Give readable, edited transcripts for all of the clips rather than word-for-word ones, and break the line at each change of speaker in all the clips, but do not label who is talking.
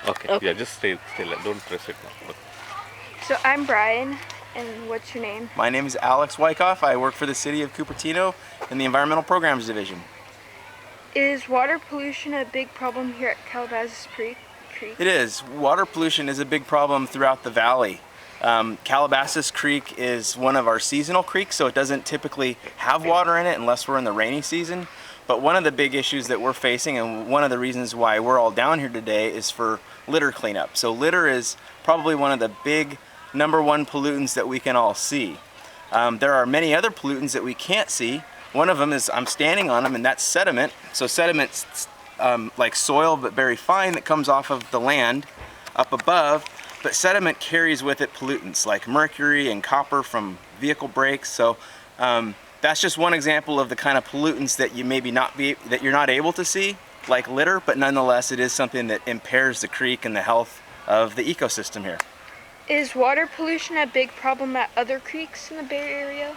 Okay.
Okay.
Yeah, just stay like, don't press it now. Okay.
So I'm Brian, and what's your name?
My name is Alex Wyckoff. I work for the city of Cupertino in the Environmental Programs Division.
Is water pollution a big problem here at Calabasas Creek?
It is. Water pollution is a big problem throughout the valley. Calabasas Creek is one of our seasonal creeks, so it doesn't typically have water in it unless we're in the rainy season. But one of the big issues that we're facing, and one of the reasons why we're all down here today, is for litter cleanup. So litter is probably one of the big #1 pollutants that we can all see. There are many other pollutants that we can't see. One of them is, I'm standing on them, and that's sediment. So sediment's like soil, but very fine, that comes off of the land up above. But sediment carries with it pollutants like mercury and copper from vehicle brakes. So that's just one example of the kind of pollutants that you maybe that you're not able to see, like litter, but nonetheless it is something that impairs the creek and the health of the ecosystem here.
Is water pollution a big problem at other creeks in the Bay Area?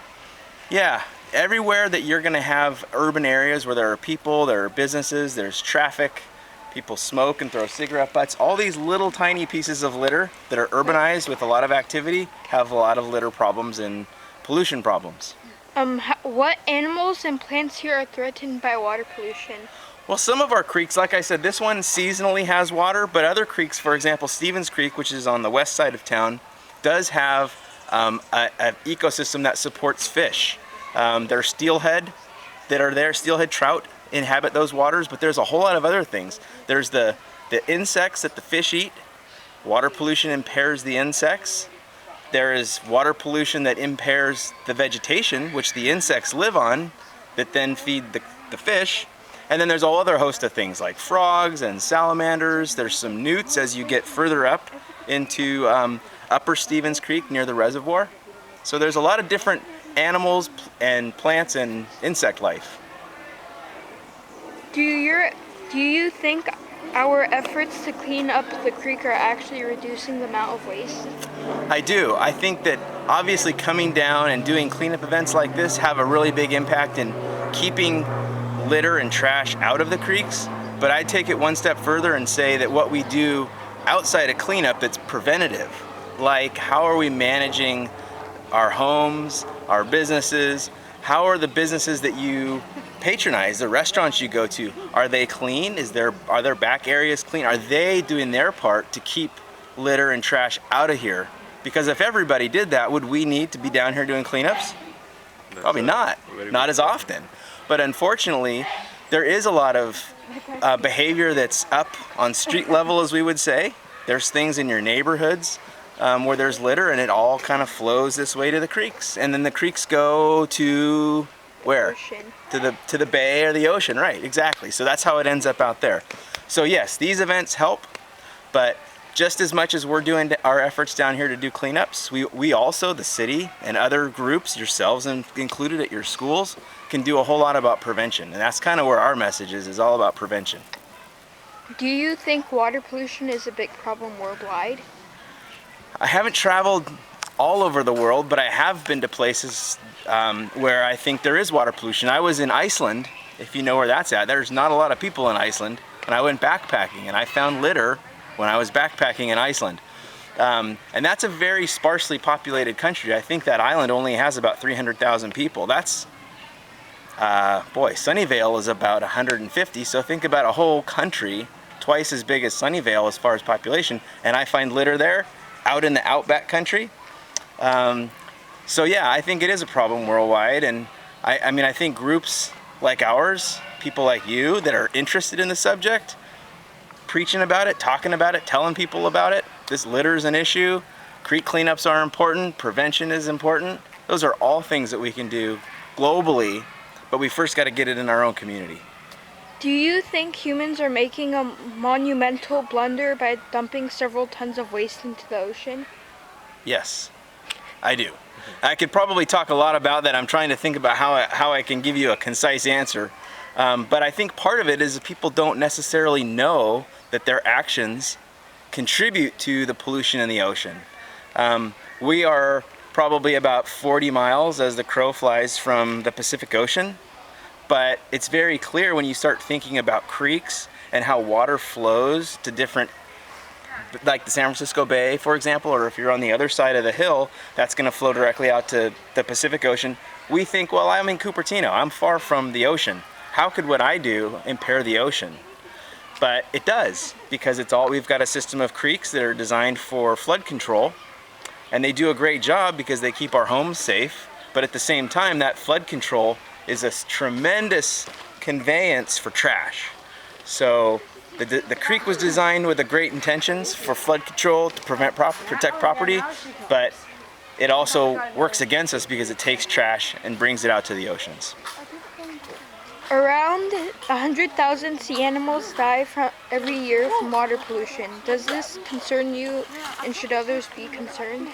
Yeah, everywhere that you're going to have urban areas where there are people, there are businesses, there's traffic, people smoke and throw cigarette butts, all these little tiny pieces of litter that are urbanized with a lot of activity have a lot of litter problems and pollution problems.
What animals and plants here are threatened by water pollution?
Well, some of our creeks, like I said, this one seasonally has water, but other creeks, for example, Stevens Creek, which is on the west side of town, does have an ecosystem that supports fish. There are steelhead that are there. Steelhead trout inhabit those waters, but there's a whole lot of other things. There's the insects that the fish eat. Water pollution impairs the insects. There is water pollution that impairs the vegetation, which the insects live on, that then feed the fish. And then there's a whole other host of things like frogs and salamanders. There's some newts as you get further up into Upper Stevens Creek near the reservoir. So there's a lot of different animals and plants and insect life.
Do you think our efforts to clean up the creek are actually reducing the amount of waste?
I do. I think that obviously coming down and doing cleanup events like this have a really big impact in keeping litter and trash out of the creeks. But I'd take it one step further and say that what we do outside of cleanup that's preventative, like how are we managing our homes, our businesses, how are the businesses that you patronize, the restaurants you go to, are they clean? Are their back areas clean? Are they doing their part to keep litter and trash out of here? Because if everybody did that, would we need to be down here doing cleanups? Probably not. Not as often. But unfortunately, there is a lot of behavior that's up on street level, as we would say. There's things in your neighborhoods where there's litter, and it all kind of flows this way to the creeks. And then the creeks go to where?
Ocean.
To the bay or the ocean, right, exactly. So that's how it ends up out there. So yes, these events help, but just as much as we're doing our efforts down here to do cleanups, we also, the city and other groups, yourselves included at your schools, can do a whole lot about prevention. And that's kind of where our message is all about prevention.
Do you think water pollution is a big problem worldwide?
I haven't traveled all over the world, but I have been to places where I think there is water pollution. I was in Iceland, if you know where that's at. There's not a lot of people in Iceland, and I went backpacking, and I found litter when I was backpacking in Iceland. And that's a very sparsely populated country. I think that island only has about 300,000 people. That's, Sunnyvale is about 150, so think about a whole country twice as big as Sunnyvale as far as population, and I find litter there out in the outback country. So yeah, I think it is a problem worldwide, and I think groups like ours, people like you that are interested in the subject, preaching about it, talking about it, telling people about it, this litter is an issue, creek cleanups are important, prevention is important. Those are all things that we can do globally, but we first got to get it in our own community.
Do you think humans are making a monumental blunder by dumping several tons of waste into the ocean?
Yes, I do. I could probably talk a lot about that. I'm trying to think about how I can give you a concise answer. But I think part of it is that people don't necessarily know that their actions contribute to the pollution in the ocean. We are probably about 40 miles as the crow flies from the Pacific Ocean. But it's very clear when you start thinking about creeks and how water flows to different like the San Francisco Bay, for example, or if you're on the other side of the hill, that's going to flow directly out to the Pacific Ocean. We think, well, I'm in Cupertino. I'm far from the ocean. How could what I do impair the ocean? But it does, because we've got a system of creeks that are designed for flood control, and they do a great job because they keep our homes safe. But at the same time, that flood control is a tremendous conveyance for trash. So the creek was designed with the great intentions for flood control to protect property, but it also works against us because it takes trash and brings it out to the oceans.
Around 100,000 sea animals die every year from water pollution. Does this concern you, and should others be concerned?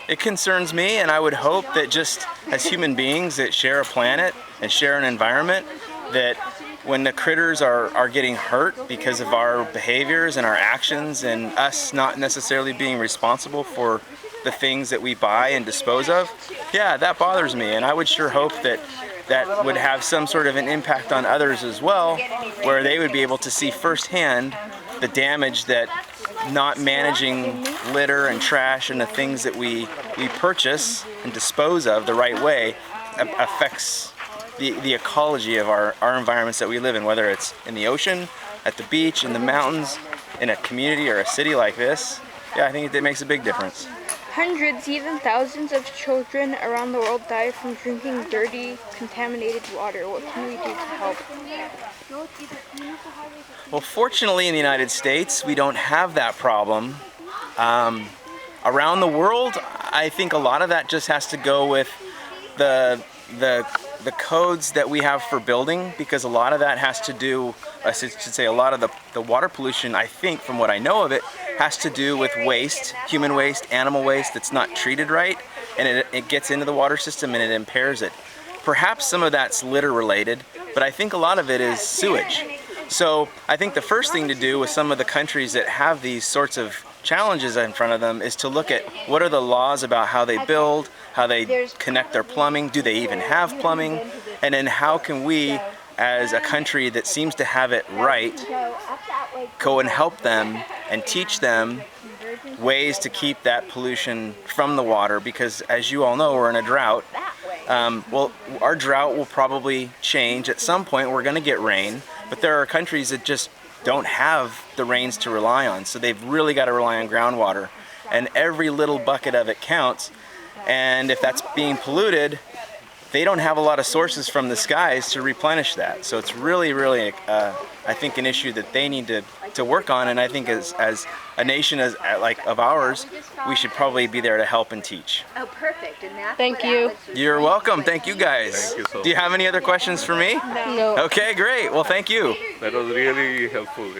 It concerns me, and I would hope that just as human beings that share a planet and share an environment, that when the critters are getting hurt because of our behaviors and our actions and us not necessarily being responsible for the things that we buy and dispose of, yeah, that bothers me. And I would sure hope that that would have some sort of an impact on others as well, where they would be able to see firsthand the damage that not managing litter and trash and the things that we purchase and dispose of the right way affects the ecology of our environments that we live in, whether it's in the ocean, at the beach, in the mountains, in a community or a city like this. Yeah, I think it makes a big difference.
Hundreds, even thousands of children around the world die from drinking dirty, contaminated water. What can we do to help?
Well, fortunately in the United States, we don't have that problem. Around the world, I think a lot of that just has to go with the codes that we have for building, because a lot of that has to do, I should say, a lot of the water pollution, I think, from what I know of it, has to do with waste, human waste, animal waste that's not treated right, and it gets into the water system and it impairs it. Perhaps some of that's litter related, but I think a lot of it is sewage. So I think the first thing to do with some of the countries that have these sorts of challenges in front of them is to look at what are the laws about how they build, how they connect their plumbing, do they even have plumbing, and then how can we, as a country that seems to have it right, go and help them and teach them ways to keep that pollution from the water, because as you all know, we're in a drought. Well, our drought will probably change. At some point we're going to get rain, but there are countries that just don't have the rains to rely on, so they've really got to rely on groundwater, and every little bucket of it counts. And if that's being polluted, they don't have a lot of sources from the skies to replenish that. So it's really, really, I think, an issue that they need to work on. And I think as a nation of ours, we should probably be there to help and teach.
Oh, perfect. And that's
Thank you.
You're welcome. Thank you guys.
Thank you so
Do you have any other questions for me?
No.
Okay, great. Well, thank you.
That was really helpful.